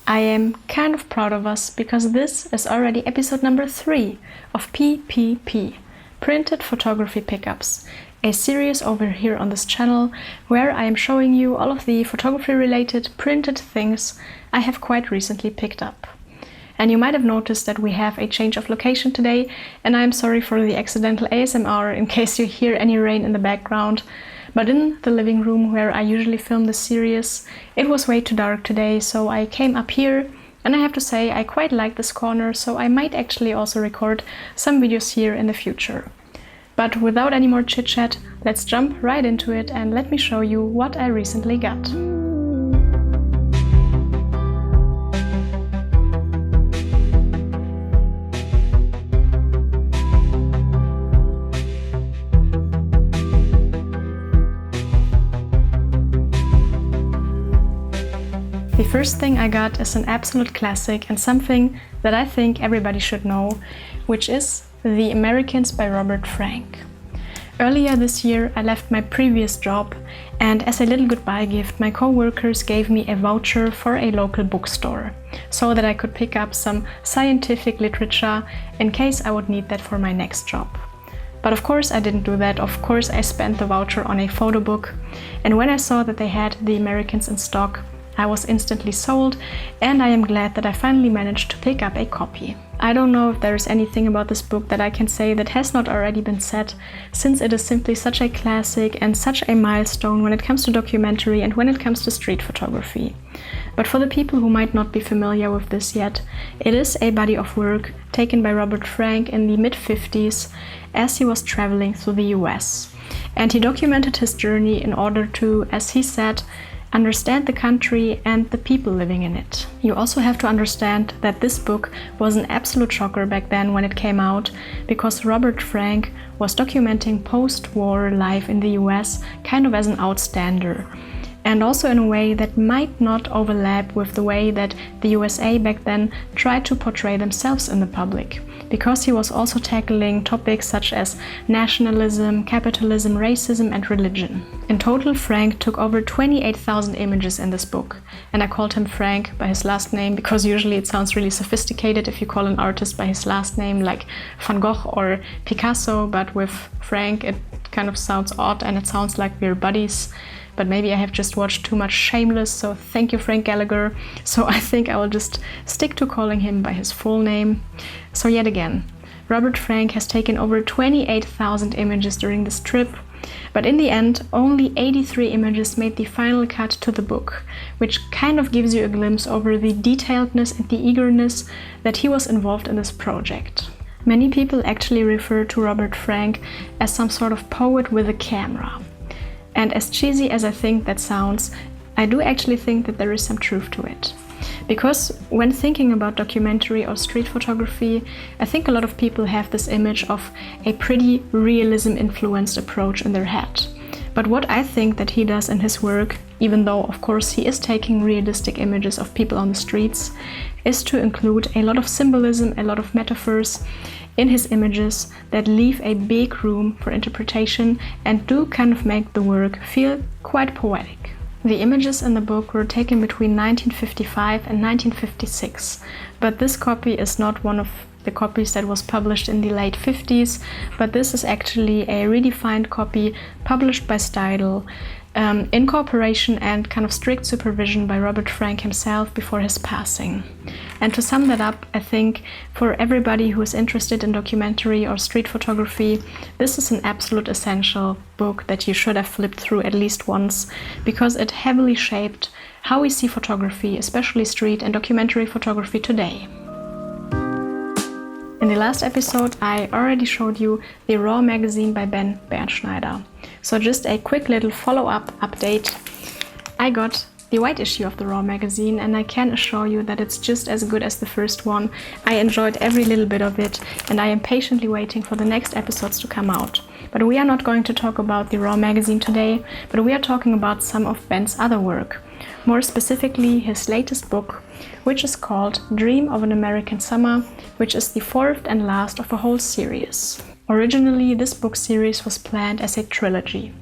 I am kind of proud of us because this is already episode number 3 of PPP, Printed Photography Pickups, a series over here on this channel where I am showing you all of the photography related printed things I have quite recently picked up. And you might have noticed that we have a change of location today, and I am sorry for the accidental ASMR in case you hear any rain in the background. But in the living room where I usually film this series, it was way too dark today, so I came up here, and I have to say I quite like this corner, so I might actually also record some videos here in the future. But without any more chit chat, let's jump right into it and let me show you what I recently got. The first thing I got is an absolute classic and something that I think everybody should know, which is The Americans by Robert Frank. Earlier this year I left my previous job, and as a little goodbye gift my co-workers gave me a voucher for a local bookstore, so that I could pick up some scientific literature in case I would need that for my next job. But of course I didn't do that. Of course I spent the voucher on a photo book, and when I saw that they had The Americans in stock, I was instantly sold, and I am glad that I finally managed to pick up a copy. I don't know if there is anything about this book that I can say that has not already been said, since it is simply such a classic and such a milestone when it comes to documentary and when it comes to street photography. But for the people who might not be familiar with this yet, it is a body of work taken by Robert Frank in the mid-50s as he was traveling through the US. And he documented his journey in order to, as he said, understand the country and the people living in it. You also have to understand that this book was an absolute shocker back then when it came out, because Robert Frank was documenting post-war life in the US kind of as an outstander, and also in a way that might not overlap with the way that the USA back then tried to portray themselves in the public, because he was also tackling topics such as nationalism, capitalism, racism, and religion. In total, Frank took over 28,000 images in this book, and I called him Frank by his last name because usually it sounds really sophisticated if you call an artist by his last name, like Van Gogh or Picasso, but with Frank it kind of sounds odd and it sounds like we're buddies. But maybe I have just watched too much Shameless, so thank you, Frank Gallagher. So I think I will just stick to calling him by his full name. So yet again, Robert Frank has taken over 28,000 images during this trip, but in the end, only 83 images made the final cut to the book, which kind of gives you a glimpse over the detailedness and the eagerness that he was involved in this project. Many people actually refer to Robert Frank as some sort of poet with a camera. And as cheesy as I think that sounds, I do actually think that there is some truth to it. Because when thinking about documentary or street photography, I think a lot of people have this image of a pretty realism-influenced approach in their head. But what I think that he does in his work, even though of course he is taking realistic images of people on the streets, is to include a lot of symbolism, a lot of metaphors in his images that leave a big room for interpretation and do kind of make the work feel quite poetic. The images in the book were taken between 1955 and 1956, but this copy is not one of the copies that was published in the late 50s, but this is actually a redefined copy published by Stidel, in cooperation and kind of strict supervision by Robert Frank himself before his passing. And to sum that up, I think for everybody who is interested in documentary or street photography, this is an absolute essential book that you should have flipped through at least once, because it heavily shaped how we see photography, especially street and documentary photography today. In the last episode, I already showed you the Raw magazine by Bernschneider. So just a quick little follow-up update. I got the white issue of the Raw magazine, and I can assure you that it's just as good as the first one. I enjoyed every little bit of it, and I am patiently waiting for the next episodes to come out. But we are not going to talk about the Raw magazine today, but we are talking about some of Ben's other work. More specifically, his latest book, which is called Dream of an American Summer, which is the fourth and last of a whole series. Originally, this book series was planned as a trilogy.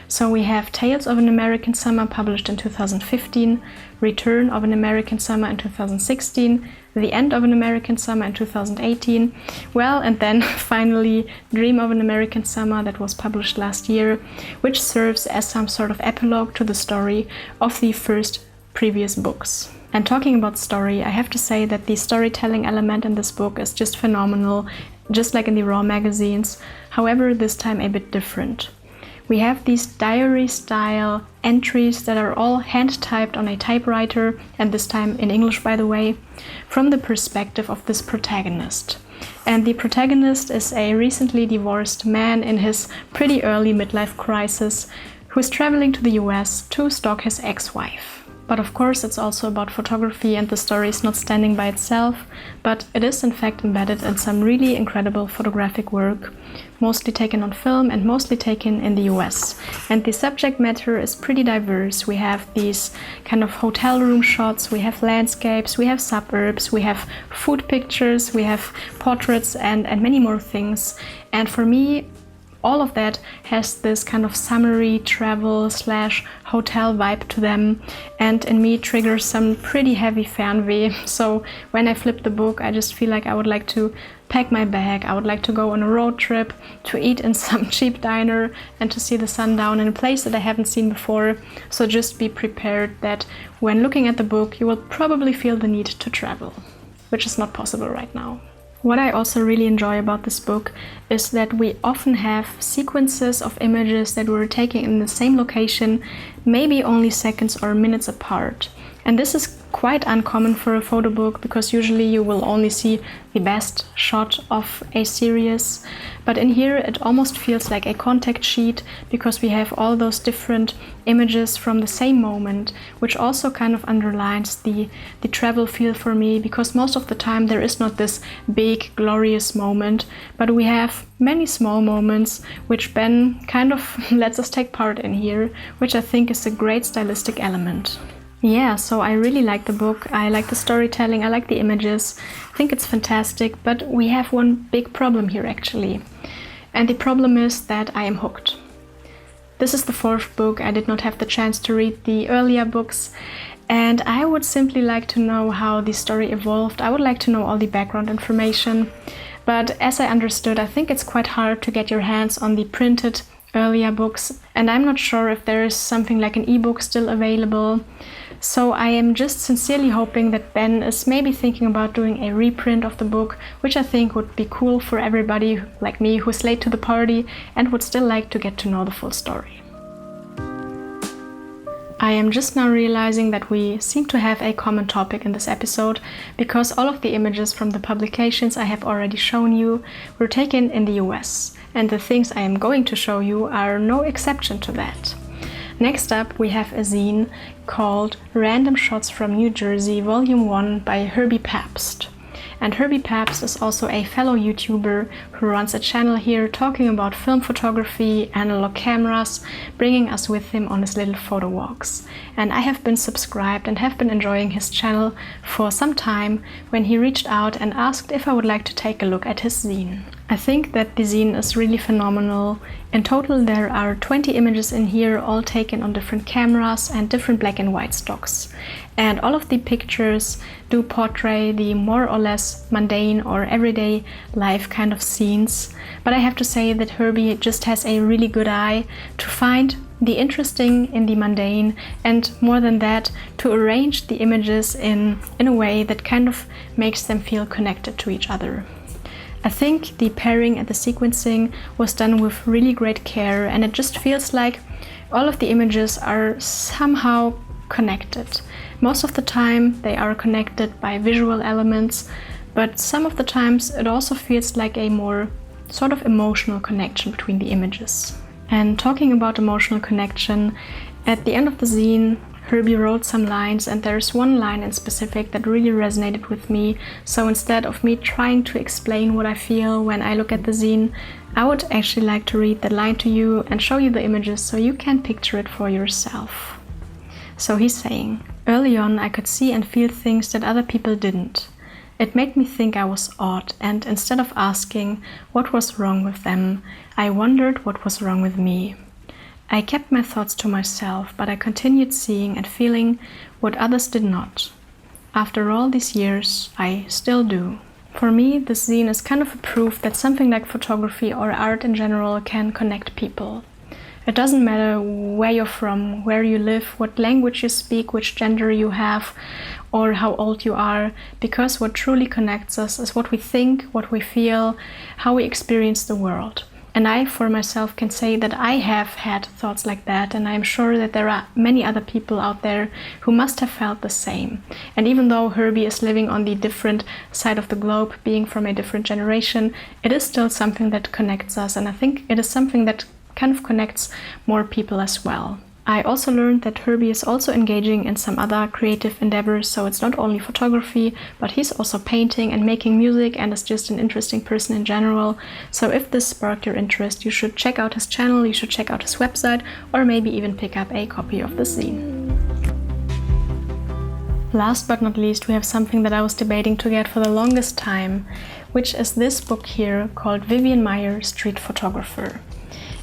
So we have Tales of an American Summer published in 2015, Return of an American Summer in 2016, The End of an American Summer in 2018, well, and then finally Dream of an American Summer that was published last year, which serves as some sort of epilogue to the story of the first previous books. And talking about story, I have to say that the storytelling element in this book is just phenomenal, just like in the Raw magazines, however this time a bit different. We have these diary-style entries that are all hand-typed on a typewriter, and this time in English, by the way, from the perspective of this protagonist. And the protagonist is a recently divorced man in his pretty early midlife crisis who is traveling to the US to stalk his ex-wife. But of course it's also about photography, and the story is not standing by itself, but it is in fact embedded in some really incredible photographic work, mostly taken on film and mostly taken in the US. And the subject matter is pretty diverse. We have these kind of hotel room shots, we have landscapes, we have suburbs, we have food pictures, we have portraits and many more things. And for me, all of that has this kind of summery travel / hotel vibe to them, and in me triggers some pretty heavy fernweh. So when I flip the book, I just feel like I would like to pack my bag, I would like to go on a road trip, to eat in some cheap diner and to see the sundown in a place that I haven't seen before. So just be prepared that when looking at the book, you will probably feel the need to travel, which is not possible right now. What I also really enjoy about this book is that we often have sequences of images that were taken in the same location, maybe only seconds or minutes apart. And this is quite uncommon for a photo book, because usually you will only see the best shot of a series. But in here it almost feels like a contact sheet, because we have all those different images from the same moment, which also kind of underlines the travel feel for me, because most of the time there is not this big glorious moment, but we have many small moments which Ben kind of lets us take part in here, which I think is a great stylistic element. Yeah, so I really like the book, I like the storytelling, I like the images, I think it's fantastic, but we have one big problem here actually. And the problem is that I am hooked. This is the fourth book, I did not have the chance to read the earlier books, and I would simply like to know how the story evolved. I would like to know all the background information, but as I understood, I think it's quite hard to get your hands on the printed earlier books, and I'm not sure if there is something like an ebook still available. So I am just sincerely hoping that Ben is maybe thinking about doing a reprint of the book, which I think would be cool for everybody like me who's late to the party and would still like to get to know the full story. I am just now realizing that we seem to have a common topic in this episode, because all of the images from the publications I have already shown you were taken in the US, and the things I am going to show you are no exception to that. Next up we have a zine called Random Shots from New Jersey Volume 1 by Herbie Pabst. And Herbie Pabst is also a fellow YouTuber who runs a channel here talking about film photography, analog cameras, bringing us with him on his little photo walks. And I have been subscribed and have been enjoying his channel for some time when he reached out and asked if I would like to take a look at his zine. I think that the zine is really phenomenal. In total there are 20 images in here, all taken on different cameras and different black and white stocks. And all of the pictures do portray the more or less mundane or everyday life kind of scenes. But I have to say that Herbie just has a really good eye to find the interesting in the mundane, and more than that, to arrange the images in a way that kind of makes them feel connected to each other. I think the pairing and the sequencing was done with really great care, and it just feels like all of the images are somehow connected. Most of the time they are connected by visual elements, but some of the times it also feels like a more sort of emotional connection between the images. And talking about emotional connection, at the end of the zine Herbie wrote some lines, and there's one line in specific that really resonated with me. So instead of me trying to explain what I feel when I look at the zine, I would actually like to read that line to you and show you the images so you can picture it for yourself. So he's saying, "Early on I could see and feel things that other people didn't. It made me think I was odd, and instead of asking what was wrong with them, I wondered what was wrong with me. I kept my thoughts to myself, but I continued seeing and feeling what others did not. After all these years, I still do. For me, this zine is kind of a proof that something like photography or art in general can connect people. It doesn't matter where you're from, where you live, what language you speak, which gender you have, or how old you are, because what truly connects us is what we think, what we feel, how we experience the world. And I, for myself, can say that I have had thoughts like that, and I'm sure that there are many other people out there who must have felt the same. And even though Herbie is living on the different side of the globe, being from a different generation, it is still something that connects us, and I think it is something that kind of connects more people as well. I also learned that Herbie is also engaging in some other creative endeavors, so it's not only photography, but he's also painting and making music and is just an interesting person in general. So if this sparked your interest, you should check out his channel, you should check out his website, or maybe even pick up a copy of the zine. Last but not least, we have something that I was debating to get for the longest time, which is this book here called Vivian Maier, Street Photographer.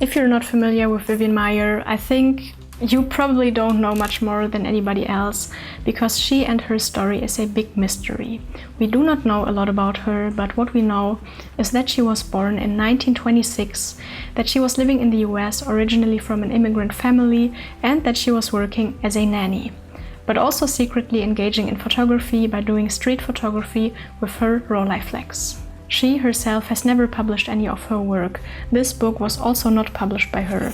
If you're not familiar with Vivian Maier, I think you probably don't know much more than anybody else, because she and her story is a big mystery. We do not know a lot about her, but what we know is that she was born in 1926, that she was living in the US, originally from an immigrant family, and that she was working as a nanny, but also secretly engaging in photography by doing street photography with her Rolleiflex. She herself has never published any of her work. This book was also not published by her.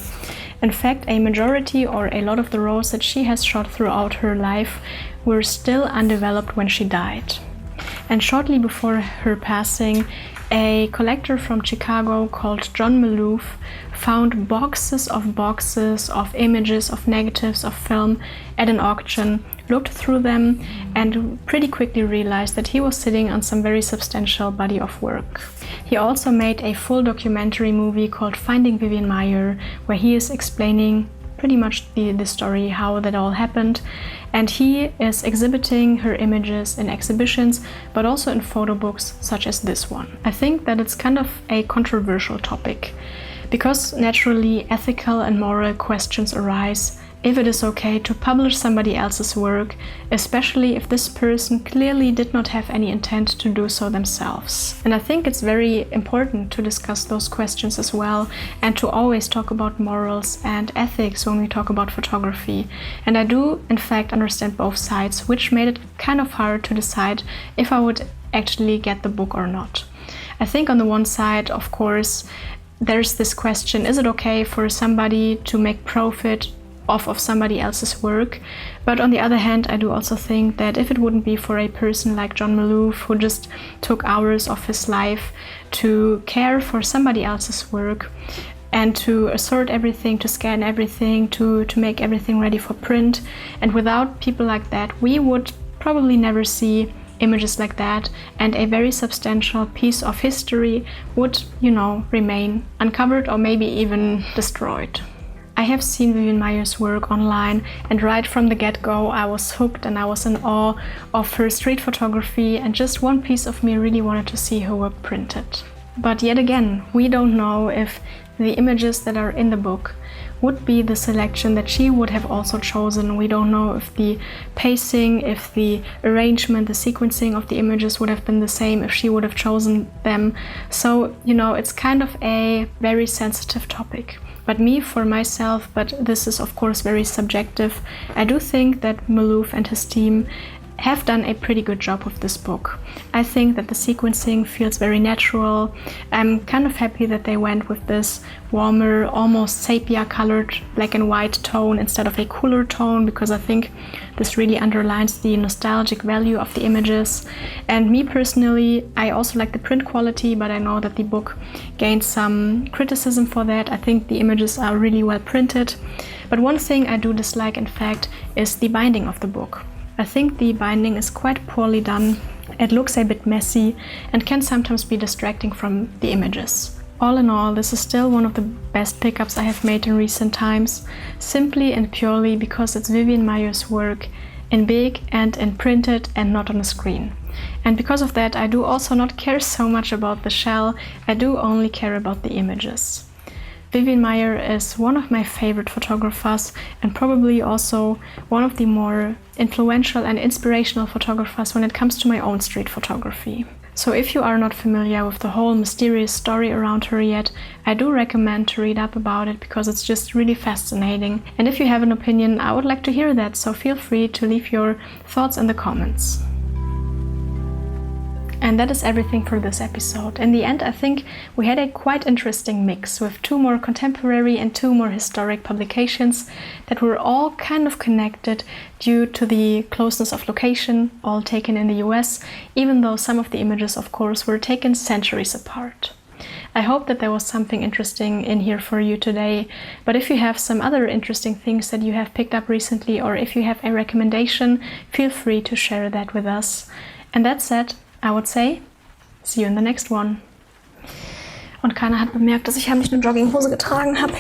In fact, a majority or a lot of the roles that she has shot throughout her life were still undeveloped when she died. And shortly before her passing, a collector from Chicago called John Maloof found boxes of images, of negatives, of film at an auction, looked through them, and pretty quickly realized that he was sitting on some very substantial body of work. He also made a full documentary movie called Finding Vivian Maier, where he is explaining pretty much the story, how that all happened. And he is exhibiting her images in exhibitions, but also in photo books such as this one. I think that it's kind of a controversial topic, because naturally ethical and moral questions arise if it is okay to publish somebody else's work, especially if this person clearly did not have any intent to do so themselves. And I think it's very important to discuss those questions as well, and to always talk about morals and ethics when we talk about photography. And I do, in fact, understand both sides, which made it kind of hard to decide if I would actually get the book or not. I think on the one side, of course, there's this question, is it okay for somebody to make profit off of somebody else's work? But on the other hand, I do also think that if it wouldn't be for a person like John Maloof, who just took hours of his life to care for somebody else's work and to assort everything, to scan everything, to make everything ready for print, and without people like that, we would probably never see images like that, and a very substantial piece of history would, remain uncovered or maybe even destroyed. I have seen Vivian Maier's work online, and right from the get-go I was hooked and I was in awe of her street photography, and just one piece of me really wanted to see her work printed. But yet again, we don't know if the images that are in the book would be the selection that she would have also chosen. We don't know if the pacing, if the arrangement, the sequencing of the images would have been the same if she would have chosen them. So, it's kind of a very sensitive topic. But me, for myself, but this is of course very subjective, I do think that Maloof and his team have done a pretty good job with this book. I think that the sequencing feels very natural. I'm kind of happy that they went with this warmer, almost sepia colored black and white tone instead of a cooler tone, because I think this really underlines the nostalgic value of the images. And me personally, I also like the print quality, but I know that the book gained some criticism for that. I think the images are really well printed. But one thing I do dislike, in fact, is the binding of the book. I think the binding is quite poorly done. It looks a bit messy and can sometimes be distracting from the images. All in all, this is still one of the best pickups I have made in recent times, simply and purely because it's Vivian Maier's work in big and in printed and not on a screen. And because of that, I do also not care so much about the shell, I do only care about the images. Vivian Maier is one of my favorite photographers and probably also one of the more influential and inspirational photographers when it comes to my own street photography. So if you are not familiar with the whole mysterious story around her yet, I do recommend to read up about it because it's just really fascinating. And if you have an opinion, I would like to hear that, so feel free to leave your thoughts in the comments. And that is everything for this episode. In the end, I think we had a quite interesting mix with 2 more contemporary and 2 more historic publications that were all kind of connected due to the closeness of location, all taken in the US, even though some of the images, of course, were taken centuries apart. I hope that there was something interesting in here for you today, but if you have some other interesting things that you have picked up recently, or if you have a recommendation, feel free to share that with us. And that said, I would say, see you in the next one. Und keiner hat bemerkt, dass ich heimlich eine Jogginghose getragen habe.